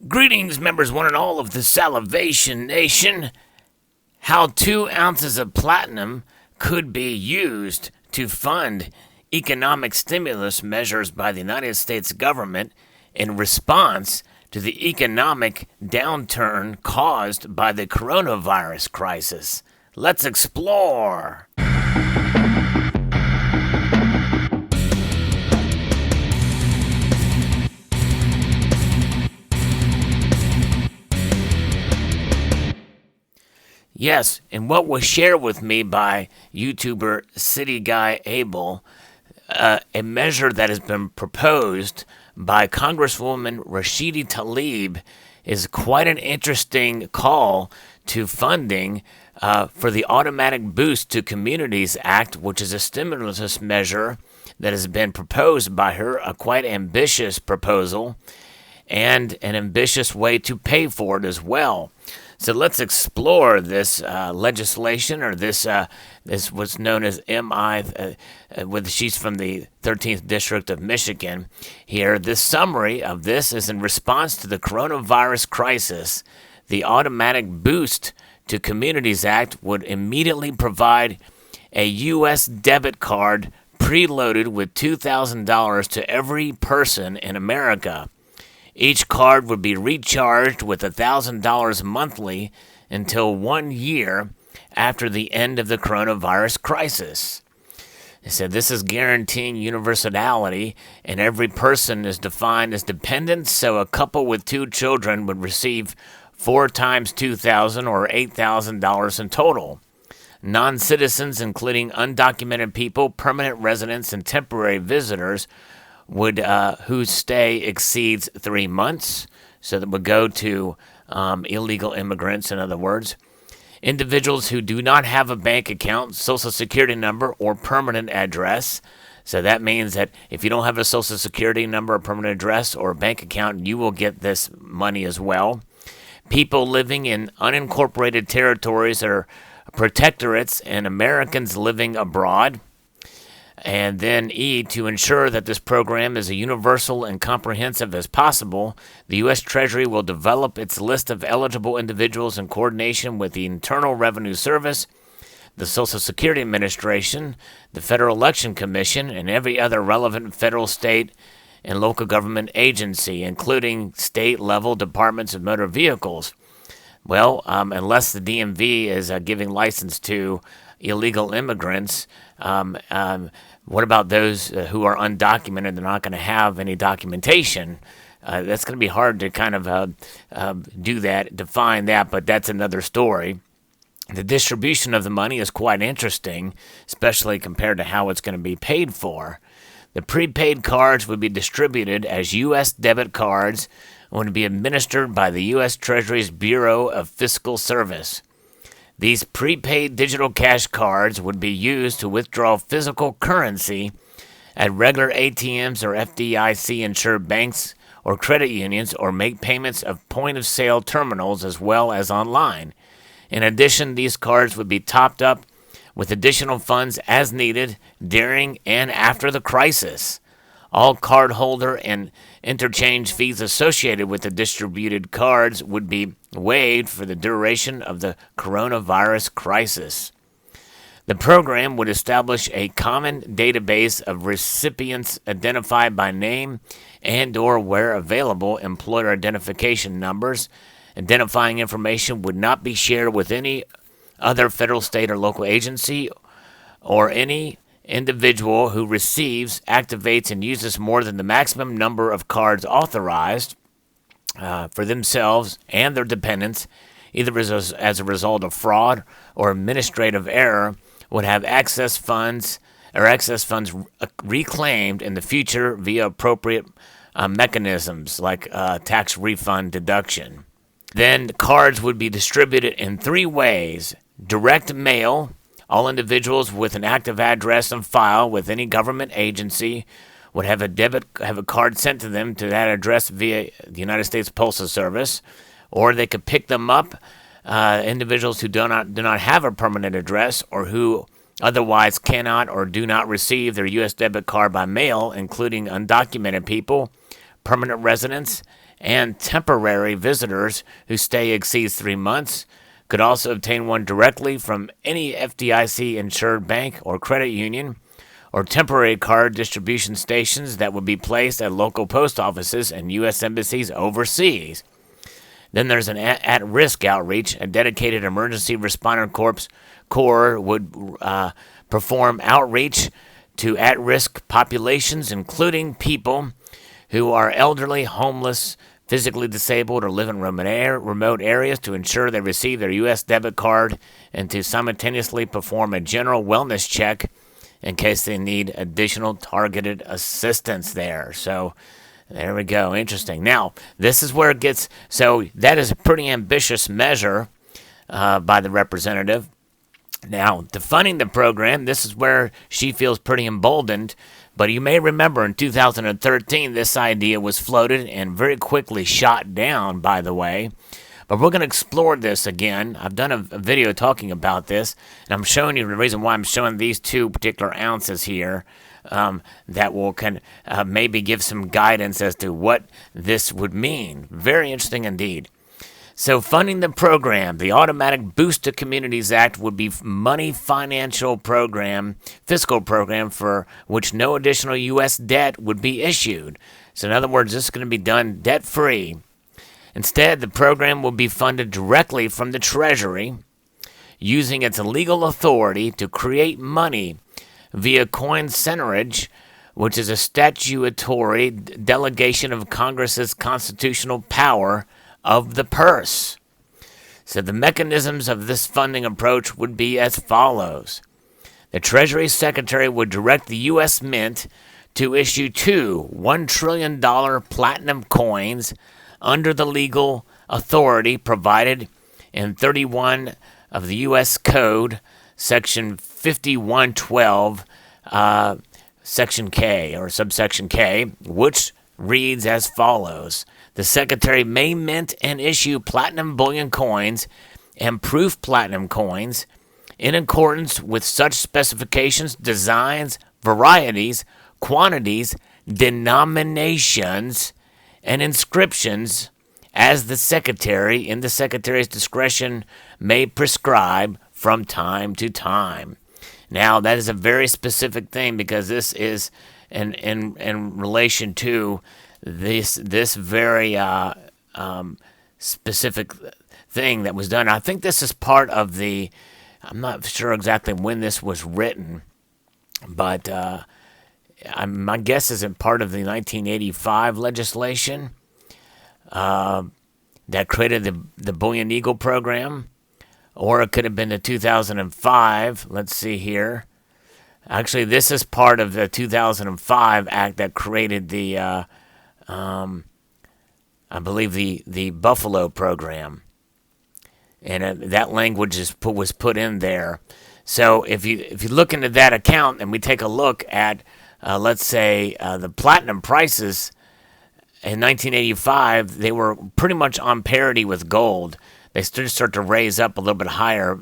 Greetings, members one and all of the Salivation Nation. How 2 ounces of platinum could be used to fund economic stimulus measures by the United States government in response to the economic downturn caused by the coronavirus crisis. Let's explore. Yes, and what was shared with me by YouTuber City Guy Abel, a measure that has been proposed by Congresswoman Rashidi Tlaib, is quite an interesting call to funding for the Automatic Boost to Communities Act, which is a stimulus measure that has been proposed by her, a quite ambitious proposal, and an ambitious way to pay for it as well. So let's explore this legislation, or this what's known as MI. She's from the 13th District of Michigan. Here, this summary of this is in response to the coronavirus crisis. The Automatic Boost to Communities Act would immediately provide a U.S. debit card preloaded with $2,000 to every person in America. Each card would be recharged with $1,000 monthly until 1 year after the end of the coronavirus crisis. They said this is guaranteeing universality, and every person is defined as dependent, so a couple with 2 children would receive 4 times $2,000 or $8,000 in total. Non-citizens, including undocumented people, permanent residents, and temporary visitors, would whose stay exceeds 3 months, so that would go to illegal immigrants, in other words. Individuals who do not have a bank account, social security number, or permanent address. So that means that if you don't have a social security number, a permanent address, or a bank account, you will get this money as well. People living in unincorporated territories or protectorates, and Americans living abroad. And then E, to ensure that this program is as universal and comprehensive as possible, the U.S. Treasury will develop its list of eligible individuals in coordination with the Internal Revenue Service, the Social Security Administration, the Federal Election Commission, and every other relevant federal, state, and local government agency, including state-level departments of motor vehicles. Well, unless the DMV is giving license to illegal immigrants, what about those who are undocumented? They're not going to have any documentation. That's going to be hard to kind of do that, define that, but that's another story. The distribution of the money is quite interesting, especially compared to how it's going to be paid for. The prepaid cards would be distributed as U.S. debit cards and would be administered by the U.S. Treasury's Bureau of Fiscal Service. These prepaid digital cash cards would be used to withdraw physical currency at regular ATMs or FDIC-insured banks or credit unions, or make payments of point-of-sale terminals as well as online. In addition, these cards would be topped up with additional funds as needed during and after the crisis. All cardholder and interchange fees associated with the distributed cards would be waived for the duration of the coronavirus crisis. The program would establish a common database of recipients identified by name and/or, where available, employer identification numbers. Identifying information would not be shared with any other federal, state, or local agency, or any individual who receives, activates, and uses more than the maximum number of cards authorized for themselves and their dependents, either as a result of fraud or administrative error, would have excess funds reclaimed in the future via appropriate mechanisms like tax refund deduction. Then cards would be distributed in 3 ways: direct mail. All individuals with an active address on file with any government agency would have a card sent to them to that address via the United States Postal Service, or they could pick them up. Individuals who do not have a permanent address, or who otherwise cannot or do not receive their U.S. debit card by mail, including undocumented people, permanent residents, and temporary visitors whose stay exceeds 3 months could also obtain one directly from any FDIC-insured bank or credit union, or temporary card distribution stations that would be placed at local post offices and U.S. embassies overseas. Then there's an at-risk outreach. A dedicated emergency responder corps would perform outreach to at-risk populations, including people who are elderly, homeless, physically disabled, or live in remote areas, to ensure they receive their U.S. debit card and to simultaneously perform a general wellness check in case they need additional targeted assistance there. So there we go. Interesting. Now, this is where it gets, so that is a pretty ambitious measure by the representative. Now, defunding the program, this is where she feels pretty emboldened. But you may remember in 2013, this idea was floated and very quickly shot down, by the way. But we're going to explore this again. I've done a video talking about this, and I'm showing you the reason why I'm showing these two particular ounces here that will maybe give some guidance as to what this would mean. Very interesting indeed. So funding the program, the Automatic Boost to Communities Act, would be money fiscal program for which no additional U.S. debt would be issued. So in other words, this is going to be done debt-free. Instead, the program will be funded directly from the Treasury, using its legal authority to create money via coin centerage, which is a statutory delegation of Congress's constitutional power of the purse. So the mechanisms of this funding approach would be as follows. The Treasury Secretary would direct the U.S. Mint to issue two $1 trillion platinum coins under the legal authority provided in 31 of the U.S. Code, Section 5112, Section K, or subsection K, which reads as follows. The Secretary may mint and issue platinum bullion coins and proof platinum coins in accordance with such specifications, designs, varieties, quantities, denominations, and inscriptions as the Secretary, in the Secretary's discretion, may prescribe from time to time. Now, that is a very specific thing because this is in relation to this very specific thing that was done. I think this is part of the, I'm not sure exactly when this was written, but my guess is it part of the 1985 legislation that created the Bullion Eagle program, or it could have been the 2005. Let's see here. Actually, this is part of the 2005 act that created the, I believe the Buffalo program, and that language was put in there. So if you look into that account and we take a look at, let's say, the platinum prices in 1985, they were pretty much on parity with gold. They start to raise up a little bit higher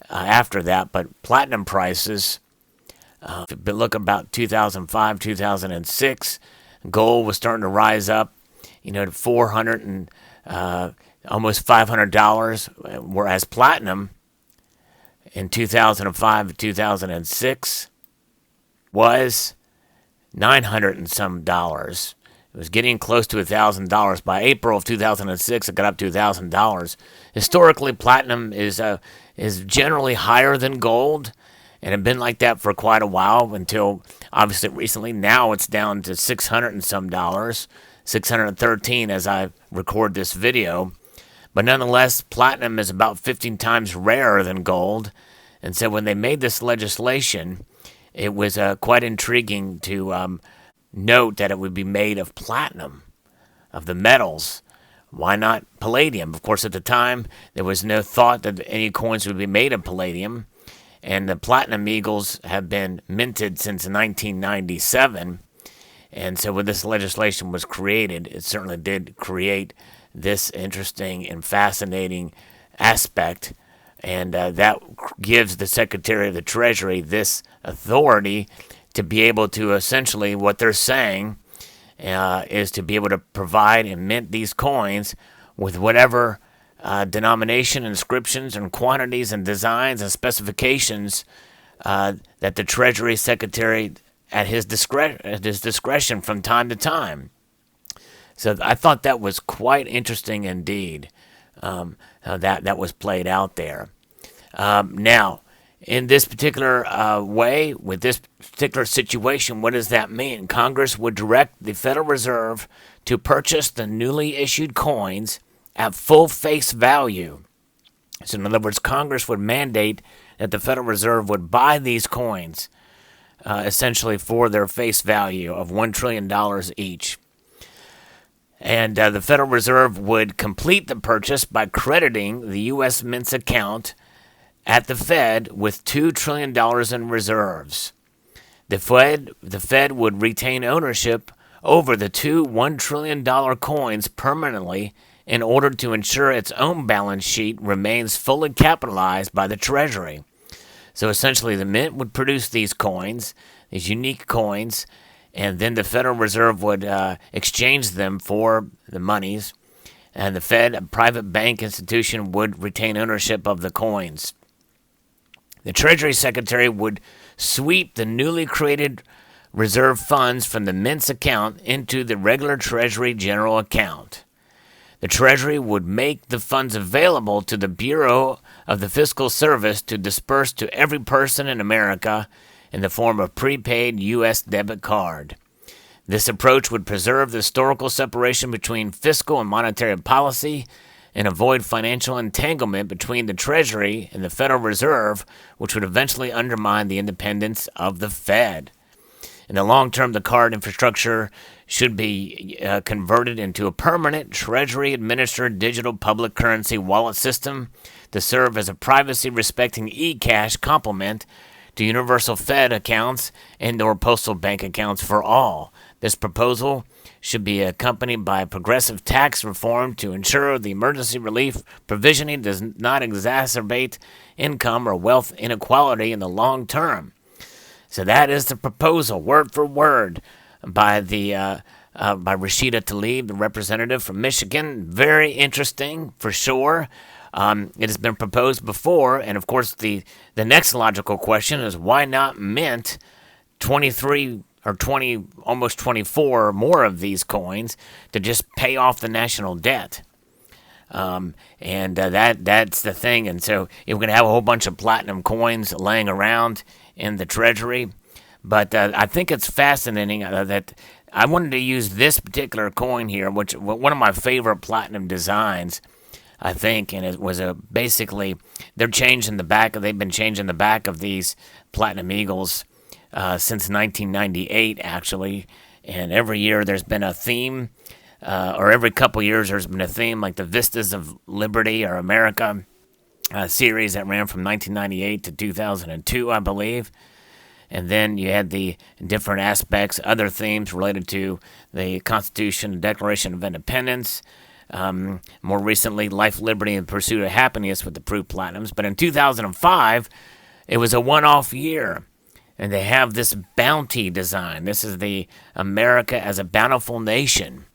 after that, but platinum prices, if you look about 2005, 2006, gold was starting to rise up, to $400 and almost $500, whereas platinum in 2005 to 2006 was $900 and some dollars. It was getting close to $1,000. By April of 2006, it got up to $1,000. Historically, platinum is generally higher than gold, and had been like that for quite a while until obviously recently. Now it's down to $600 and some dollars, $613 as I record this video. But nonetheless, platinum is about 15 times rarer than gold, and so when they made this legislation, it was quite intriguing to note that it would be made of platinum, of the metals. Why not palladium? Of course, at the time, there was no thought that any coins would be made of palladium, and the platinum eagles have been minted since 1997. And so when this legislation was created, it certainly did create this interesting and fascinating aspect, and that gives the Secretary of the Treasury this authority to be able to essentially, what they're saying is to be able to provide and mint these coins with whatever denomination, inscriptions, and quantities and designs and specifications that the Treasury Secretary at his discretion from time to time. So I thought that was quite interesting indeed, how that was played out there. Now, in this particular way, with this particular situation, what does that mean? Congress would direct the Federal Reserve to purchase the newly issued coins at full face value. So in other words, Congress would mandate that the Federal Reserve would buy these coins essentially for their face value of $1 trillion each. And the Federal Reserve would complete the purchase by crediting the U.S. Mint's account at the Fed with $2 trillion in reserves. The Fed would retain ownership over the two $1 trillion coins permanently in order to ensure its own balance sheet remains fully capitalized by the Treasury. So essentially, the Mint would produce these coins, these unique coins, and then the Federal Reserve would exchange them for the monies, and the Fed, a private bank institution, would retain ownership of the coins. The Treasury Secretary would sweep the newly created reserve funds from the Mint's account into the regular Treasury general account. The Treasury would make the funds available to the Bureau of the Fiscal Service to disperse to every person in America in the form of prepaid U.S. debit card. This approach would preserve the historical separation between fiscal and monetary policy and avoid financial entanglement between the Treasury and the Federal Reserve, which would eventually undermine the independence of the Fed. In the long term, the card infrastructure should be converted into a permanent Treasury-administered digital public currency wallet system to serve as a privacy-respecting e-cash complement to universal Fed accounts and/or postal bank accounts for all. This proposal should be accompanied by progressive tax reform to ensure the emergency relief provisioning does not exacerbate income or wealth inequality in the long term. So that is the proposal, word for word, by Rashida Tlaib, the representative from Michigan. Very interesting, for sure. It has been proposed before, and of course the next logical question is why not mint 23 or 20, almost 24 more of these coins to just pay off the national debt? That's the thing. And so we're going to have a whole bunch of platinum coins laying around in the Treasury. But I think it's fascinating that I wanted to use this particular coin here, which one of my favorite platinum designs, I think, and it was basically they've been changing the back of these platinum eagles since 1998, actually. And every year there's been a theme, or every couple years there's been a theme, like the Vistas of Liberty or America series that ran from 1998 to 2002, I believe. And then you had the different aspects, other themes related to the Constitution, the Declaration of Independence. More recently, Life, Liberty, and Pursuit of Happiness with the Proof Platinums. But in 2005, it was a one-off year. And they have this bounty design. This is the America as a Bountiful Nation.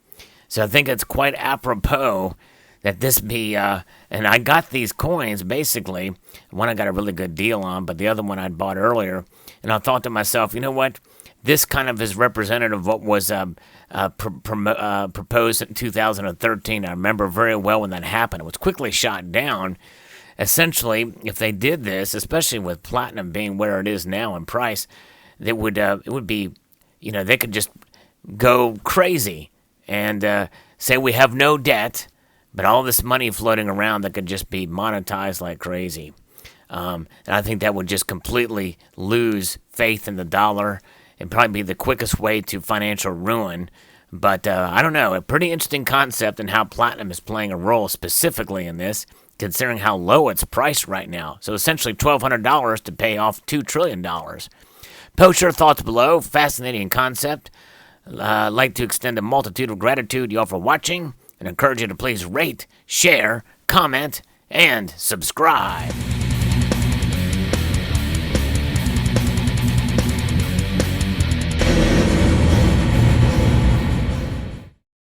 So I think it's quite apropos that this be, and I got these coins, basically. One I got a really good deal on, but the other one I'd bought earlier. And I thought to myself, you know what? This kind of is representative of what was proposed in 2013. I remember very well when that happened. It was quickly shot down. Essentially, if they did this, especially with platinum being where it is now in price, it would be, they could just go crazy and say we have no debt, but all this money floating around that could just be monetized like crazy. And I think that would just completely lose faith in the dollar and probably be the quickest way to financial ruin. But I don't know, a pretty interesting concept and how platinum is playing a role specifically in this, considering how low it's priced right now. So essentially $1,200 to pay off $2 trillion. Post your thoughts below. Fascinating concept. I'd like to extend a multitude of gratitude to you all for watching and encourage you to please rate, share, comment, and subscribe.